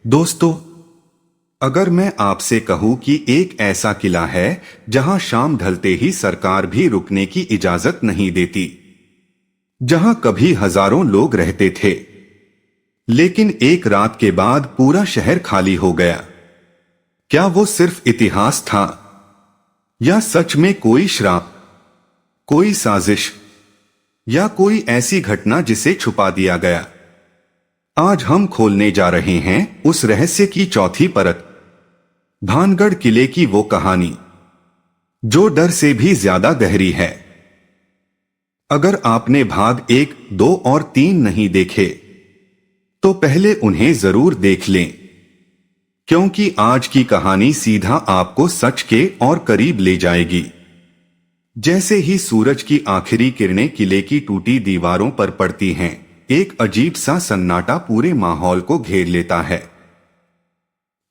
दोस्तों, अगर मैं आपसे कहूं कि एक ऐसा किला है जहां शाम ढलते ही सरकार भी रुकने की इजाजत नहीं देती, जहां कभी हजारों लोग रहते थे, लेकिन एक रात के बाद पूरा शहर खाली हो गया, क्या वो सिर्फ इतिहास था या सच में कोई श्राप, कोई साजिश या कोई ऐसी घटना जिसे छुपा दिया गया? आज हम खोलने जा रहे हैं उस रहस्य की चौथी परत, भानगढ़ किले की वो कहानी जो डर से भी ज्यादा गहरी है। अगर आपने भाग 1, 2 और 3 नहीं देखे तो पहले उन्हें जरूर देख लें, क्योंकि आज की कहानी सीधा आपको सच के और करीब ले जाएगी। जैसे ही सूरज की आखिरी किरणें किले की टूटी दीवारों पर पड़ती हैं, एक अजीब सा सन्नाटा पूरे माहौल को घेर लेता है।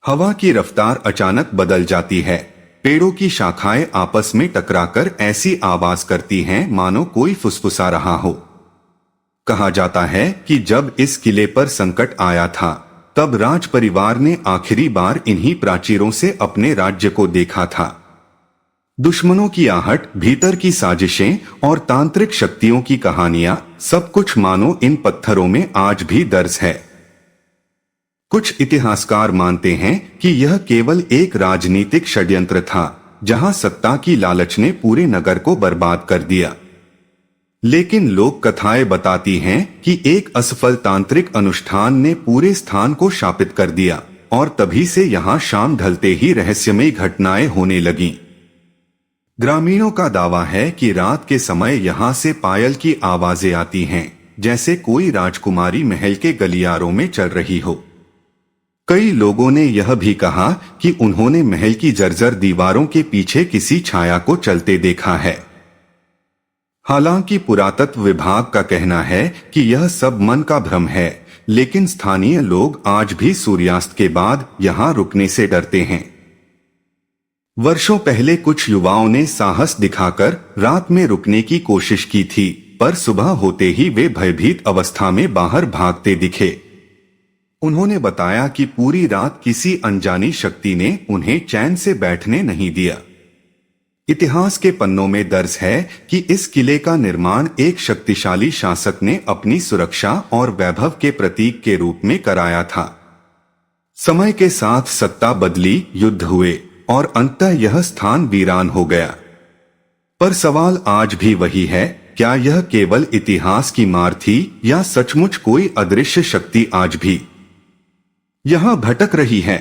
हवा की रफ्तार अचानक बदल जाती है, पेड़ों की शाखाएं आपस में टकराकर ऐसी आवाज करती हैं मानो कोई फुसफुसा रहा हो। कहा जाता है कि जब इस किले पर संकट आया था, तब राज परिवार ने आखिरी बार इन्हीं प्राचीरों से अपने राज्य को देखा था। दुश्मनों की आहट, भीतर की साजिशें और तांत्रिक शक्तियों की कहानियां, सब कुछ मानो इन पत्थरों में आज भी दर्ज है। कुछ इतिहासकार मानते हैं कि यह केवल एक राजनीतिक षड्यंत्र था, जहां सत्ता की लालच ने पूरे नगर को बर्बाद कर दिया। लेकिन लोक कथाएं बताती हैं कि एक असफल तांत्रिक अनुष्ठान ने पूरे स्थान को शापित कर दिया, और तभी से यहां शाम ढलते ही रहस्यमयी घटनाएं होने लगीं। ग्रामीणों का दावा है कि रात के समय यहां से पायल की आवाजें आती हैं, जैसे कोई राजकुमारी महल के गलियारों में चल रही हो। कई लोगों ने यह भी कहा कि उन्होंने महल की जर्जर दीवारों के पीछे किसी छाया को चलते देखा है। हालांकि पुरातत्व विभाग का कहना है कि यह सब मन का भ्रम है, लेकिन स्थानीय लोग आज भी सूर्यास्त के बाद यहां रुकने से डरते हैं। वर्षों पहले कुछ युवाओं ने साहस दिखाकर रात में रुकने की कोशिश की थी, पर सुबह होते ही वे भयभीत अवस्था में बाहर भागते दिखे। उन्होंने बताया कि पूरी रात किसी अनजानी शक्ति ने उन्हें चैन से बैठने नहीं दिया। इतिहास के पन्नों में दर्ज है कि इस किले का निर्माण एक शक्तिशाली शासक ने अपनी सुरक्षा और वैभव के प्रतीक के रूप में कराया था। समय के साथ सत्ता बदली, युद्ध हुए और अंततः यह स्थान वीरान हो गया। पर सवाल आज भी वही है, क्या यह केवल इतिहास की मार थी या सचमुच कोई अदृश्य शक्ति आज भी यहां भटक रही है?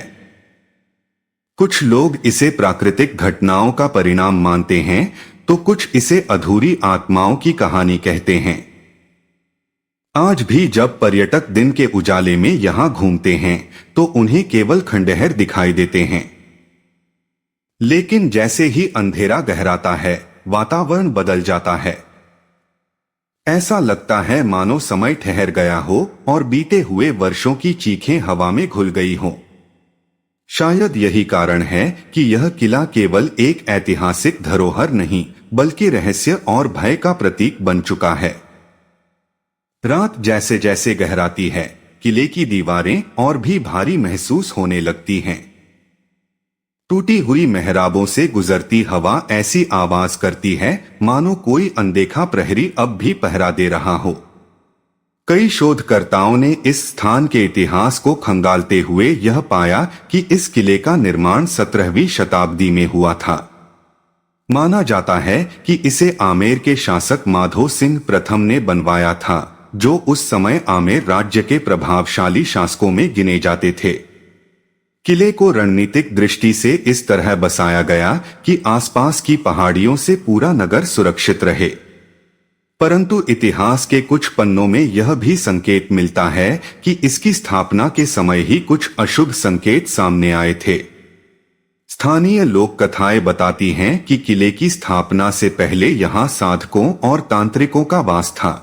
कुछ लोग इसे प्राकृतिक घटनाओं का परिणाम मानते हैं, तो कुछ इसे अधूरी आत्माओं की कहानी कहते हैं। आज भी जब पर्यटक दिन के उजाले में यहां घूमते हैं, तो उन्हें केवल खंडहर दिखाई देते हैं। लेकिन जैसे ही अंधेरा गहराता है, वातावरण बदल जाता है। ऐसा लगता है मानो समय ठहर गया हो और बीते हुए वर्षों की चीखें हवा में घुल गई हों। शायद यही कारण है कि यह किला केवल एक ऐतिहासिक धरोहर नहीं, बल्कि रहस्य और भय का प्रतीक बन चुका है। रात जैसे जैसे गहराती है, किले की दीवारें और भी भारी महसूस होने लगती हैं। टूटी हुई मेहराबों से गुजरती हवा ऐसी आवाज करती है मानो कोई अनदेखा प्रहरी अब भी पहरा दे रहा हो। कई शोधकर्ताओं ने इस स्थान के इतिहास को खंगालते हुए यह पाया कि इस किले का निर्माण 17वीं शताब्दी में हुआ था। माना जाता है कि इसे आमेर के शासक माधो सिंह प्रथम ने बनवाया था, जो उस समय आमेर राज्य के प्रभावशाली शासकों में गिने जाते थे। किले को रणनीतिक दृष्टि से इस तरह बसाया गया कि आसपास की पहाड़ियों से पूरा नगर सुरक्षित रहे। परंतु इतिहास के कुछ पन्नों में यह भी संकेत मिलता है कि इसकी स्थापना के समय ही कुछ अशुभ संकेत सामने आए थे। स्थानीय लोक कथाएं बताती हैं कि किले की स्थापना से पहले यहां साधकों और तांत्रिकों का वास था।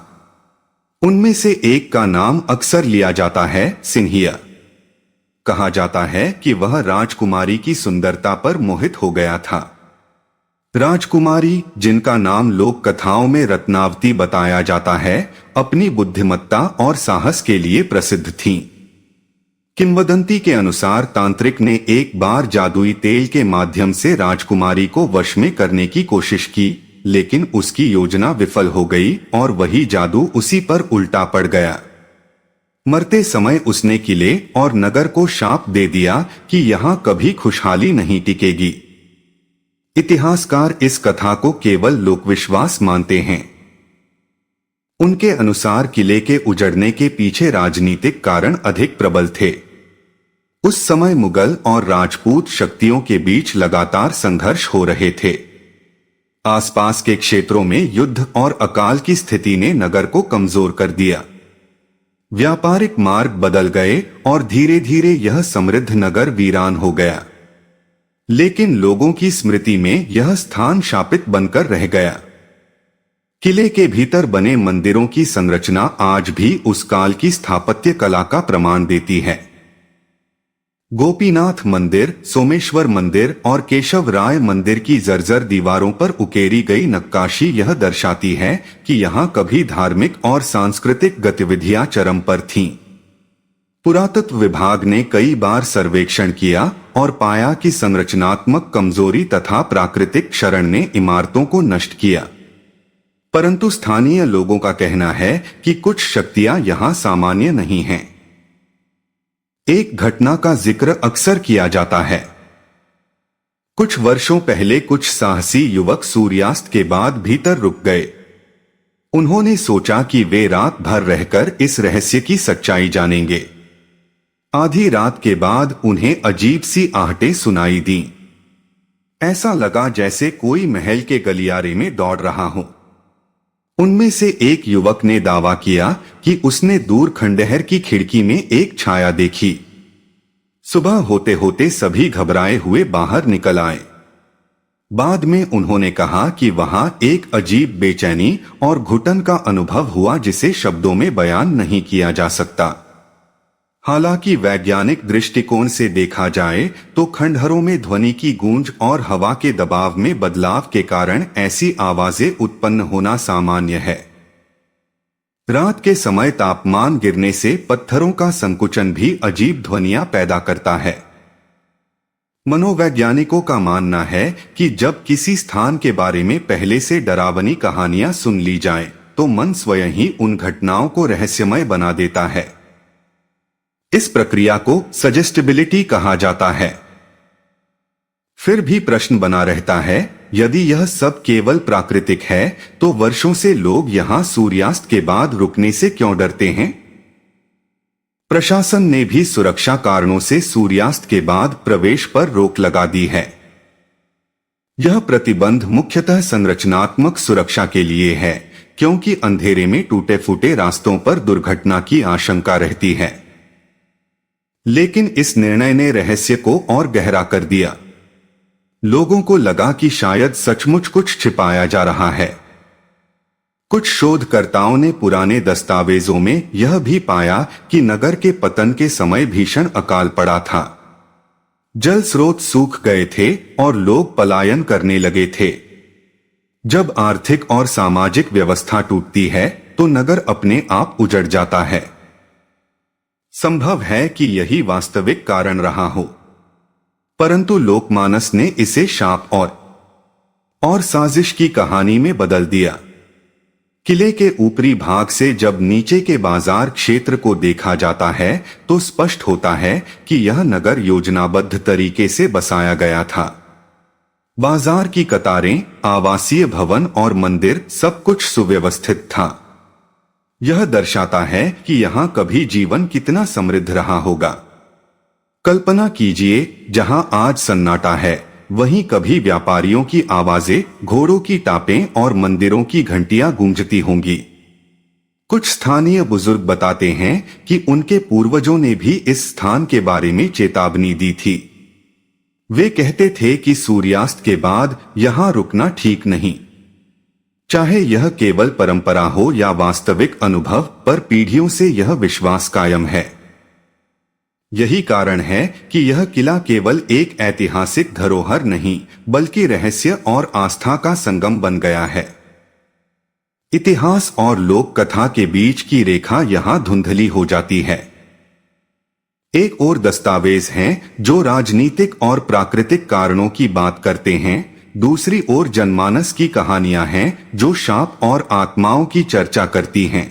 उनमें से एक का नाम अक्सर लिया जाता है, सिन्हिया। कहा जाता है कि वह राजकुमारी की सुंदरता पर मोहित हो गया था। राजकुमारी, जिनका नाम लोक कथाओं में रत्नावती बताया जाता है, अपनी बुद्धिमत्ता और साहस के लिए प्रसिद्ध थीं। किंवदंती के अनुसार तांत्रिक ने एक बार जादुई तेल के माध्यम से राजकुमारी को वश में करने की कोशिश की, लेकिन उसकी योजना विफल हो गई और वही जादू उसी पर उल्टा पड़ गया। मरते समय उसने किले और नगर को शाप दे दिया कि यहां कभी खुशहाली नहीं टिकेगी। इतिहासकार इस कथा को केवल लोकविश्वास मानते हैं। उनके अनुसार किले के उजड़ने के पीछे राजनीतिक कारण अधिक प्रबल थे। उस समय मुगल और राजपूत शक्तियों के बीच लगातार संघर्ष हो रहे थे। आसपास के क्षेत्रों में युद्ध और अकाल की स्थिति ने नगर को कमजोर कर दिया। व्यापारिक मार्ग बदल गए और धीरे धीरे यह समृद्ध नगर वीरान हो गया। लेकिन लोगों की स्मृति में यह स्थान शापित बनकर रह गया। किले के भीतर बने मंदिरों की संरचना आज भी उस काल की स्थापत्य कला का प्रमाण देती है। गोपीनाथ मंदिर, सोमेश्वर मंदिर और केशव राय मंदिर की जर्जर दीवारों पर उकेरी गई नक्काशी यह दर्शाती है कि यहाँ कभी धार्मिक और सांस्कृतिक गतिविधियां चरम पर थीं। पुरातत्व विभाग ने कई बार सर्वेक्षण किया और पाया कि संरचनात्मक कमजोरी तथा प्राकृतिक क्षरण ने इमारतों को नष्ट किया। परंतु स्थानीय लोगों का कहना है कि कुछ शक्तियां यहां सामान्य नहीं हैं। एक घटना का जिक्र अक्सर किया जाता है। कुछ वर्षों पहले कुछ साहसी युवक सूर्यास्त के बाद भीतर रुक गए। उन्होंने सोचा कि वे रात भर रहकर इस रहस्य की सच्चाई जानेंगे। आधी रात के बाद उन्हें अजीब सी आहटें सुनाई दीं। ऐसा लगा जैसे कोई महल के गलियारे में दौड़ रहा हो। उनमें से एक युवक ने दावा किया कि उसने दूर खंडहर की खिड़की में एक छाया देखी। सुबह होते होते सभी घबराए हुए बाहर निकल आए। बाद में उन्होंने कहा कि वहां एक अजीब बेचैनी और घुटन का अनुभव हुआ जिसे शब्दों में बयान नहीं किया जा सकता। हालांकि वैज्ञानिक दृष्टिकोण से देखा जाए तो खंडहरों में ध्वनि की गूंज और हवा के दबाव में बदलाव के कारण ऐसी आवाजें उत्पन्न होना सामान्य है। रात के समय तापमान गिरने से पत्थरों का संकुचन भी अजीब ध्वनियां पैदा करता है। मनोवैज्ञानिकों का मानना है कि जब किसी स्थान के बारे में पहले से डरावनी कहानियां सुन ली जाएं, तो मन स्वयं ही उन घटनाओं को रहस्यमय बना देता है। इस प्रक्रिया को सजेस्टिबिलिटी कहा जाता है। फिर भी प्रश्न बना रहता है, यदि यह सब केवल प्राकृतिक है तो वर्षों से लोग यहां सूर्यास्त के बाद रुकने से क्यों डरते हैं? प्रशासन ने भी सुरक्षा कारणों से सूर्यास्त के बाद प्रवेश पर रोक लगा दी है। यह प्रतिबंध मुख्यतः संरचनात्मक सुरक्षा के लिए है, क्योंकि अंधेरे में टूटे फूटे रास्तों पर दुर्घटना की आशंका रहती है। लेकिन इस निर्णय ने रहस्य को और गहरा कर दिया। लोगों को लगा कि शायद सचमुच कुछ छिपाया जा रहा है। कुछ शोधकर्ताओं ने पुराने दस्तावेजों में यह भी पाया कि नगर के पतन के समय भीषण अकाल पड़ा था। जल स्रोत सूख गए थे और लोग पलायन करने लगे थे। जब आर्थिक और सामाजिक व्यवस्था टूटती है तो नगर अपने आप उजड़ जाता है। संभव है कि यही वास्तविक कारण रहा हो, परंतु लोकमानस ने इसे शाप और साजिश की कहानी में बदल दिया। किले के ऊपरी भाग से जब नीचे के बाजार क्षेत्र को देखा जाता है तो स्पष्ट होता है कि यह नगर योजनाबद्ध तरीके से बसाया गया था। बाजार की कतारें, आवासीय भवन और मंदिर, सब कुछ सुव्यवस्थित था। यह दर्शाता है कि यहाँ कभी जीवन कितना समृद्ध रहा होगा। कल्पना कीजिए, जहाँ आज सन्नाटा है वहीं कभी व्यापारियों की आवाजें, घोड़ों की टापें और मंदिरों की घंटियां गूंजती होंगी। कुछ स्थानीय बुजुर्ग बताते हैं कि उनके पूर्वजों ने भी इस स्थान के बारे में चेतावनी दी थी। वे कहते थे कि सूर्यास्त के बाद यहाँ रुकना ठीक नहीं। चाहे यह केवल परंपरा हो या वास्तविक अनुभव, पर पीढ़ियों से यह विश्वास कायम है। यही कारण है कि यह किला केवल एक ऐतिहासिक धरोहर नहीं, बल्कि रहस्य और आस्था का संगम बन गया है। इतिहास और लोक कथा के बीच की रेखा यहाँ धुंधली हो जाती है। एक और दस्तावेज हैं जो राजनीतिक और प्राकृतिक कारणों की बात करते हैं, दूसरी ओर जनमानस की कहानियां हैं जो शाप और आत्माओं की चर्चा करती हैं।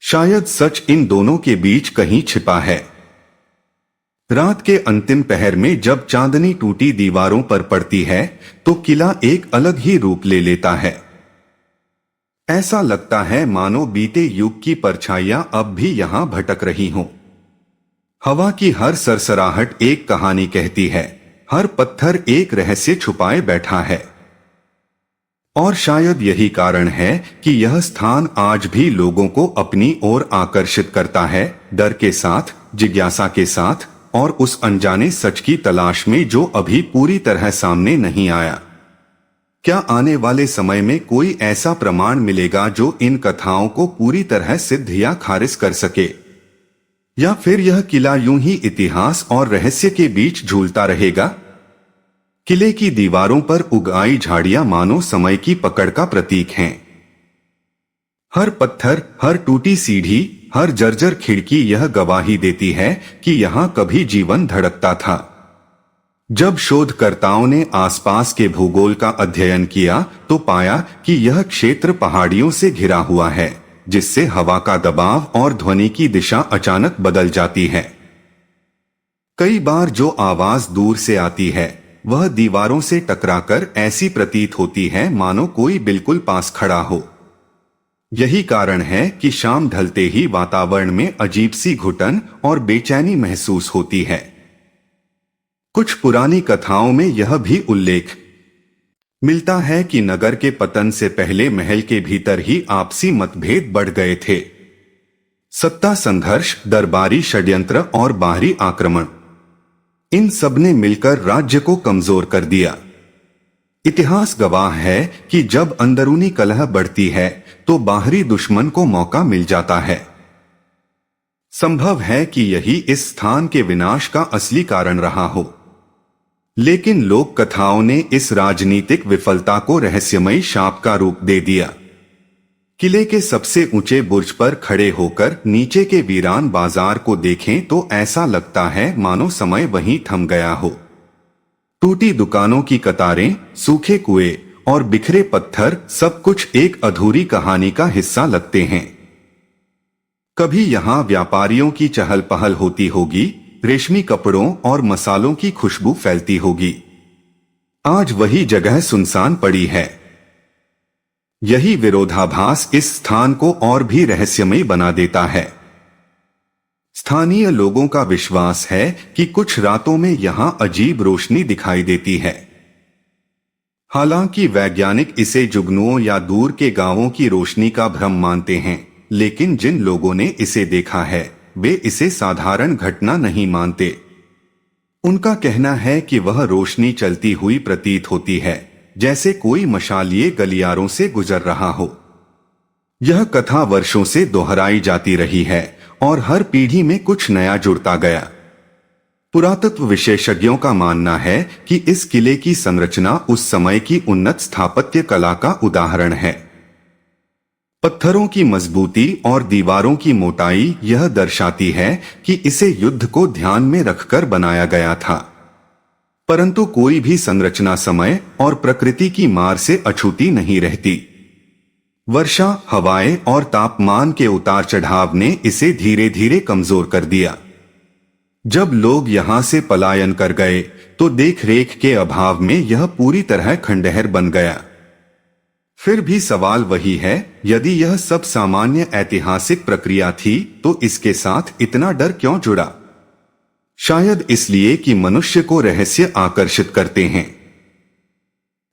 शायद सच इन दोनों के बीच कहीं छिपा है। रात के अंतिम पहर में जब चांदनी टूटी दीवारों पर पड़ती है तो किला एक अलग ही रूप ले लेता है। ऐसा लगता है मानो बीते युग की परछाइयां अब भी यहां भटक रही हों। हवा की हर सरसराहट एक कहानी कहती है, हर पत्थर एक रहस्य छुपाए बैठा है। और शायद यही कारण है कि यह स्थान आज भी लोगों को अपनी ओर आकर्षित करता है, डर के साथ, जिज्ञासा के साथ, और उस अनजाने सच की तलाश में जो अभी पूरी तरह सामने नहीं आया। क्या आने वाले समय में कोई ऐसा प्रमाण मिलेगा जो इन कथाओं को पूरी तरह सिद्ध या खारिज कर सके, या फिर यह किला यूं ही इतिहास और रहस्य के बीच झूलता रहेगा? किले की दीवारों पर उगाई झाड़ियां मानो समय की पकड़ का प्रतीक हैं। हर पत्थर, हर टूटी सीढ़ी, हर जर्जर खिड़की यह गवाही देती है कि यहां कभी जीवन धड़कता था। जब शोधकर्ताओं ने आसपास के भूगोल का अध्ययन किया तो पाया कि यह क्षेत्र पहाड़ियों से घिरा हुआ है, जिससे हवा का दबाव और ध्वनि की दिशा अचानक बदल जाती है। कई बार जो आवाज दूर से आती है वह दीवारों से टकराकर ऐसी प्रतीत होती है मानो कोई बिल्कुल पास खड़ा हो। यही कारण है कि शाम ढलते ही वातावरण में अजीब सी घुटन और बेचैनी महसूस होती है। कुछ पुरानी कथाओं में यह भी उल्लेख मिलता है कि नगर के पतन से पहले महल के भीतर ही आपसी मतभेद बढ़ गए थे। सत्ता संघर्ष, दरबारी षड्यंत्र और बाहरी आक्रमण, इन सब ने मिलकर राज्य को कमजोर कर दिया। इतिहास गवाह है कि जब अंदरूनी कलह बढ़ती है तो बाहरी दुश्मन को मौका मिल जाता है। संभव है कि यही इस स्थान के विनाश का असली कारण रहा हो। लेकिन लोक कथाओं ने इस राजनीतिक विफलता को रहस्यमयी शाप का रूप दे दिया। किले के सबसे ऊंचे बुर्ज पर खड़े होकर नीचे के वीरान बाजार को देखें तो ऐसा लगता है मानो समय वहीं थम गया हो। टूटी दुकानों की कतारें, सूखे कुएं और बिखरे पत्थर सब कुछ एक अधूरी कहानी का हिस्सा लगते हैं। कभी यहां व्यापारियों की चहल पहल होती होगी, रेशमी कपड़ों और मसालों की खुशबू फैलती होगी। आज वही जगह सुनसान पड़ी है। यही विरोधाभास इस स्थान को और भी रहस्यमय बना देता है। स्थानीय लोगों का विश्वास है कि कुछ रातों में यहां अजीब रोशनी दिखाई देती है। हालांकि वैज्ञानिक इसे जुगनुओं या दूर के गांवों की रोशनी का भ्रम मानते हैं, लेकिन जिन लोगों ने इसे देखा है वे इसे साधारण घटना नहीं मानते। उनका कहना है कि वह रोशनी चलती हुई प्रतीत होती है, जैसे कोई मशालिए गलियारों से गुजर रहा हो। यह कथा वर्षों से दोहराई जाती रही है और हर पीढ़ी में कुछ नया जुड़ता गया। पुरातत्व विशेषज्ञों का मानना है कि इस किले की संरचना उस समय की उन्नत स्थापत्य कला का उदाहरण है। पत्थरों की मजबूती और दीवारों की मोटाई यह दर्शाती है कि इसे युद्ध को ध्यान में रखकर बनाया गया था। परंतु कोई भी संरचना समय और प्रकृति की मार से अछूती नहीं रहती। वर्षा, हवाएं और तापमान के उतार चढ़ाव ने इसे धीरे धीरे कमजोर कर दिया। जब लोग यहां से पलायन कर गए तो देखरेख के अभाव में यह पूरी तरह खंडहर बन गया। फिर भी सवाल वही है, यदि यह सब सामान्य ऐतिहासिक प्रक्रिया थी तो इसके साथ इतना डर क्यों जुड़ा? शायद इसलिए कि मनुष्य को रहस्य आकर्षित करते हैं।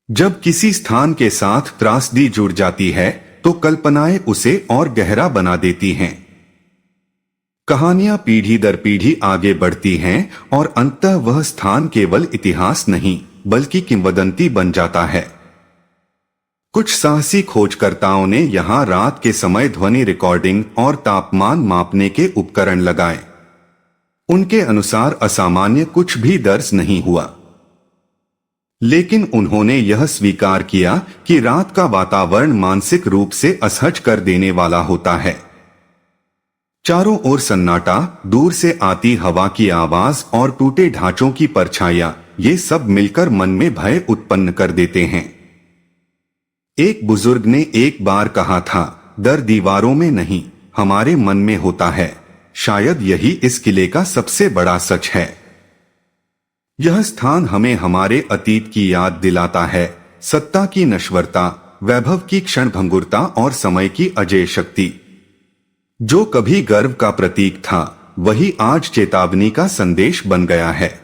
जब किसी स्थान के साथ त्रासदी जुड़ जाती है तो कल्पनाएं उसे और गहरा बना देती हैं। कहानियां पीढ़ी दर पीढ़ी आगे बढ़ती हैं और अंततः वह स्थान केवल इतिहास नहीं बल्कि किंवदंती बन जाता है। कुछ साहसी खोजकर्ताओं ने यहां रात के समय ध्वनि रिकॉर्डिंग और तापमान मापने के उपकरण लगाए। उनके अनुसार असामान्य कुछ भी दर्ज नहीं हुआ, लेकिन उन्होंने यह स्वीकार किया कि रात का वातावरण मानसिक रूप से असहज कर देने वाला होता है। चारों ओर सन्नाटा, दूर से आती हवा की आवाज और टूटे ढांचों की परछाइयां, ये सब मिलकर मन में भय उत्पन्न कर देते हैं। एक बुजुर्ग ने एक बार कहा था, डर दीवारों में नहीं, हमारे मन में होता है। शायद यही इस किले का सबसे बड़ा सच है। यह स्थान हमें हमारे अतीत की याद दिलाता है, सत्ता की नश्वरता, वैभव की क्षणभंगुरता और समय की अजेय शक्ति। जो कभी गर्व का प्रतीक था, वही आज चेतावनी का संदेश बन गया है।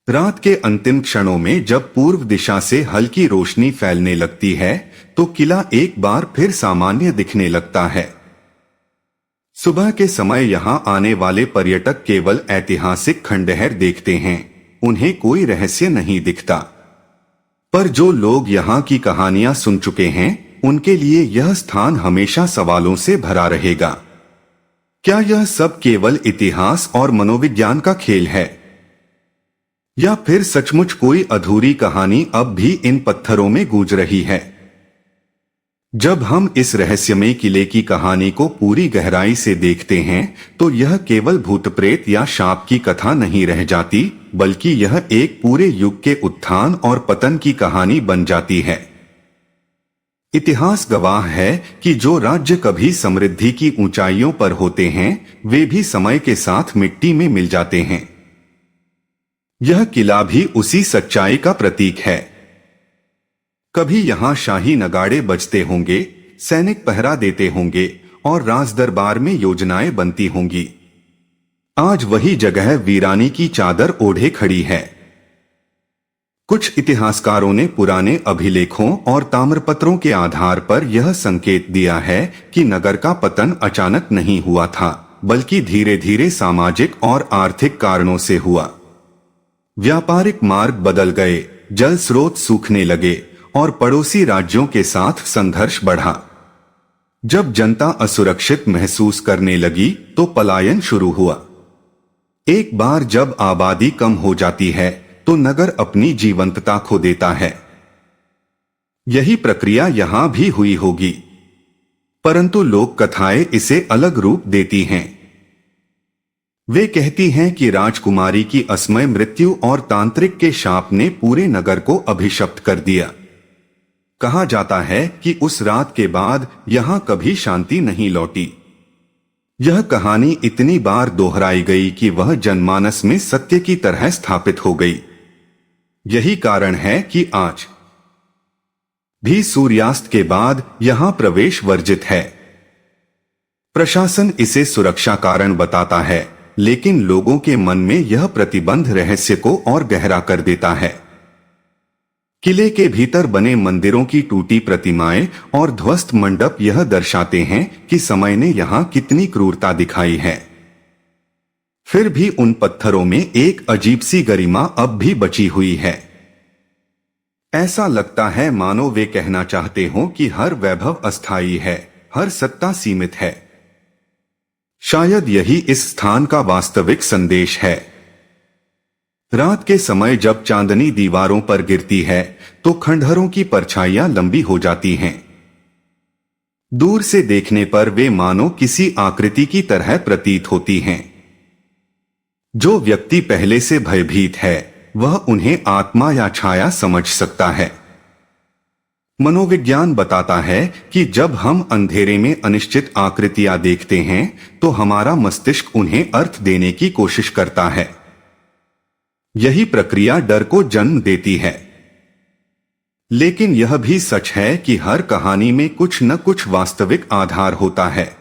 रात के अंतिम क्षणों में जब पूर्व दिशा से हल्की रोशनी फैलने लगती है, तो किला एक बार फिर सामान्य दिखने लगता है। सुबह के समय यहाँ आने वाले पर्यटक केवल ऐतिहासिक खंडहर देखते हैं, उन्हें कोई रहस्य नहीं दिखता। पर जो लोग यहाँ की कहानियां सुन चुके हैं, उनके लिए यह स्थान हमेशा सवालों से भरा रहेगा। क्या यह सब केवल इतिहास और मनोविज्ञान का खेल है, या फिर सचमुच कोई अधूरी कहानी अब भी इन पत्थरों में गूंज रही है? जब हम इस रहस्यमय किले की कहानी को पूरी गहराई से देखते हैं, तो यह केवल भूत प्रेत या शाप की कथा नहीं रह जाती, बल्कि यह एक पूरे युग के उत्थान और पतन की कहानी बन जाती है। इतिहास गवाह है कि जो राज्य कभी समृद्धि की ऊंचाइयों पर होते हैं, वे भी समय के साथ मिट्टी में मिल जाते हैं। यह किला भी उसी सच्चाई का प्रतीक है। कभी यहाँ शाही नगाड़े बजते होंगे, सैनिक पहरा देते होंगे और राजदरबार में योजनाएं बनती होंगी। आज वही जगह वीरानी की चादर ओढ़े खड़ी है। कुछ इतिहासकारों ने पुराने अभिलेखों और ताम्रपत्रों के आधार पर यह संकेत दिया है कि नगर का पतन अचानक नहीं हुआ था, बल्कि धीरे धीरे सामाजिक और आर्थिक कारणों से हुआ। व्यापारिक मार्ग बदल गए, जल स्रोत सूखने लगे और पड़ोसी राज्यों के साथ संघर्ष बढ़ा। जब जनता असुरक्षित महसूस करने लगी, तो पलायन शुरू हुआ। एक बार जब आबादी कम हो जाती है, तो नगर अपनी जीवंतता खो देता है। यही प्रक्रिया यहां भी हुई होगी, परंतु लोक कथाएं इसे अलग रूप देती हैं। वे कहती हैं कि राजकुमारी की असमय मृत्यु और तांत्रिक के शाप ने पूरे नगर को अभिशप्त कर दिया। कहा जाता है कि उस रात के बाद यहां कभी शांति नहीं लौटी। यह कहानी इतनी बार दोहराई गई कि वह जनमानस में सत्य की तरह स्थापित हो गई। यही कारण है कि आज भी सूर्यास्त के बाद यहां प्रवेश वर्जित है। प्रशासन इसे सुरक्षा कारण बताता है, लेकिन लोगों के मन में यह प्रतिबंध रहस्य को और गहरा कर देता है। किले के भीतर बने मंदिरों की टूटी प्रतिमाएं और ध्वस्त मंडप यह दर्शाते हैं कि समय ने यहां कितनी क्रूरता दिखाई है। फिर भी उन पत्थरों में एक अजीब सी गरिमा अब भी बची हुई है। ऐसा लगता है मानो वे कहना चाहते हों कि हर वैभव अस्थायी है, हर सत्ता सीमित है। शायद यही इस स्थान का वास्तविक संदेश है। रात के समय जब चांदनी दीवारों पर गिरती है, तो खंडहरों की परछाइयां लंबी हो जाती हैं। दूर से देखने पर वे मानो किसी आकृति की तरह प्रतीत होती हैं। जो व्यक्ति पहले से भयभीत है, वह उन्हें आत्मा या छाया समझ सकता है। मनोविज्ञान बताता है कि जब हम अंधेरे में अनिश्चित आकृतियां देखते हैं, तो हमारा मस्तिष्क उन्हें अर्थ देने की कोशिश करता है। यही प्रक्रिया डर को जन्म देती है। लेकिन यह भी सच है कि हर कहानी में कुछ न कुछ वास्तविक आधार होता है।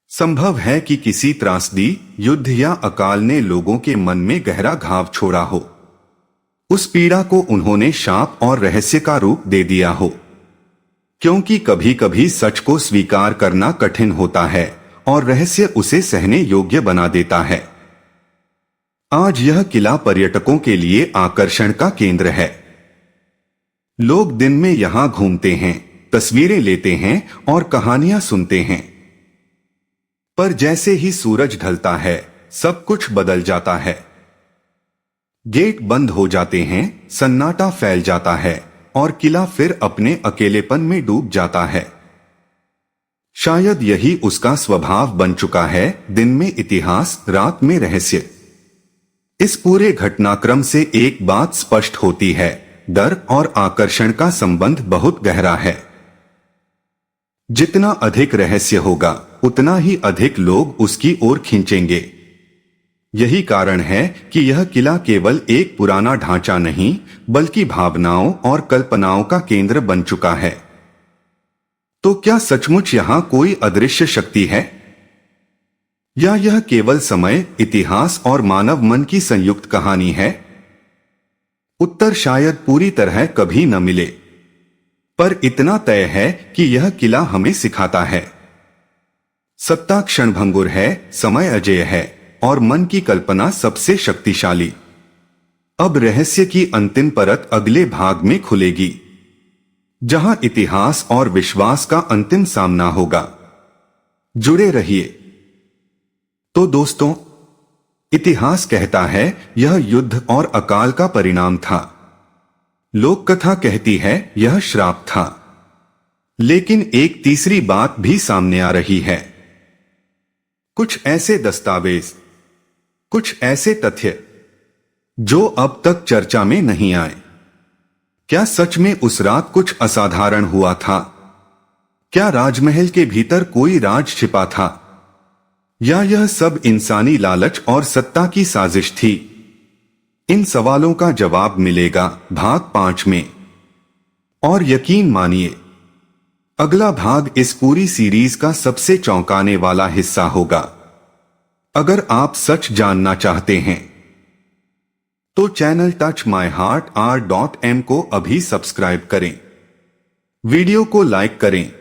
संभव है कि किसी त्रासदी, युद्ध या अकाल ने लोगों के मन में गहरा घाव छोड़ा हो। उस पीड़ा को उन्होंने शाप और रहस्य का रूप दे दिया हो। क्योंकि कभी कभी सच को स्वीकार करना कठिन होता है और रहस्य उसे सहने योग्य बना देता है। आज यह किला पर्यटकों के लिए आकर्षण का केंद्र है। लोग दिन में यहां घूमते हैं, तस्वीरें लेते हैं और कहानियां सुनते हैं। पर जैसे ही सूरज ढलता है, सब कुछ बदल जाता है। गेट बंद हो जाते हैं, सन्नाटा फैल जाता है और किला फिर अपने अकेलेपन में डूब जाता है। शायद यही उसका स्वभाव बन चुका है, दिन में इतिहास, रात में रहस्य। इस पूरे घटनाक्रम से एक बात स्पष्ट होती है, डर और आकर्षण का संबंध बहुत गहरा है। जितना अधिक रहस्य होगा, उतना ही अधिक लोग उसकी ओर खींचेंगे। यही कारण है कि यह किला केवल एक पुराना ढांचा नहीं, बल्कि भावनाओं और कल्पनाओं का केंद्र बन चुका है। तो क्या सचमुच यहां कोई अदृश्य शक्ति है, या यह केवल समय, इतिहास और मानव मन की संयुक्त कहानी है? उत्तर शायद पूरी तरह कभी न मिले, पर इतना तय है कि यह किला हमें सिखाता है, सत्ता क्षणभंगुर है, समय अजेय है और मन की कल्पना सबसे शक्तिशाली। अब रहस्य की अंतिम परत अगले भाग में खुलेगी, जहां इतिहास और विश्वास का अंतिम सामना होगा। जुड़े रहिए। तो दोस्तों, इतिहास कहता है यह युद्ध और अकाल का परिणाम था। लोक कथा कहती है यह श्राप था। लेकिन एक तीसरी बात भी सामने आ रही है। कुछ ऐसे दस्तावेज, कुछ ऐसे तथ्य जो अब तक चर्चा में नहीं आए। क्या सच में उस रात कुछ असाधारण हुआ था? क्या राजमहल के भीतर कोई राज छिपा था, या यह सब इंसानी लालच और सत्ता की साजिश थी? इन सवालों का जवाब मिलेगा भाग 5 में। और यकीन मानिए, अगला भाग इस पूरी सीरीज का सबसे चौंकाने वाला हिस्सा होगा। अगर आप सच जानना चाहते हैं तो channel touch my heart R.M को अभी सब्सक्राइब करें, वीडियो को लाइक करें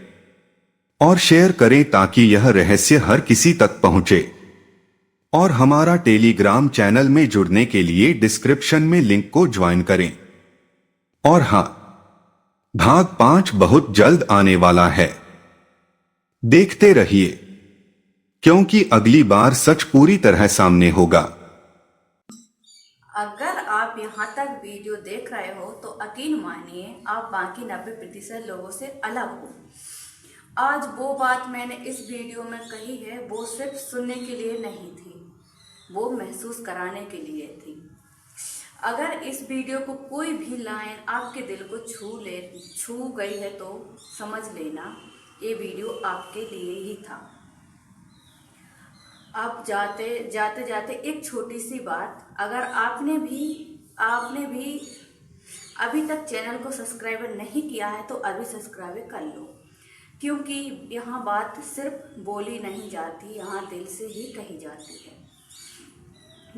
और शेयर करें ताकि यह रहस्य हर किसी तक पहुंचे। और हमारा टेलीग्राम चैनल में जुड़ने के लिए डिस्क्रिप्शन में लिंक को ज्वाइन करें। और हां, भाग 5 बहुत जल्द आने वाला है। देखते रहिए, क्योंकि अगली बार सच पूरी तरह सामने होगा। अगर आप यहाँ तक वीडियो देख रहे हो तो यकीन मानिए आप बाकी 90% लोगों से अलग हो। आज वो बात मैंने इस वीडियो में कही है, वो सिर्फ सुनने के लिए नहीं थी, वो महसूस कराने के लिए थी। अगर इस वीडियो को कोई भी लाइन आपके दिल को छू गई है तो समझ लेना ये वीडियो आपके लिए ही था। अब जाते जाते एक छोटी सी बात, अगर आपने भी अभी तक चैनल को सब्सक्राइब नहीं किया है तो अभी सब्सक्राइब कर लो, क्योंकि यहाँ बात सिर्फ बोली नहीं जाती, यहाँ दिल से ही कही जाती है।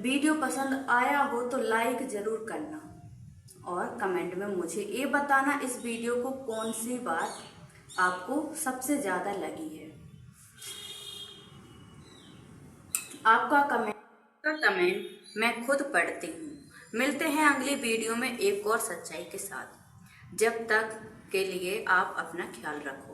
वीडियो पसंद आया हो तो लाइक ज़रूर करना और कमेंट में मुझे ये बताना इस वीडियो को कौन सी बात आपको सबसे ज़्यादा लगी है। आपका कमेंट मैं खुद पढ़ती हूँ। मिलते हैं अगली वीडियो में एक और सच्चाई के साथ। जब तक के लिए आप अपना ख्याल रखो।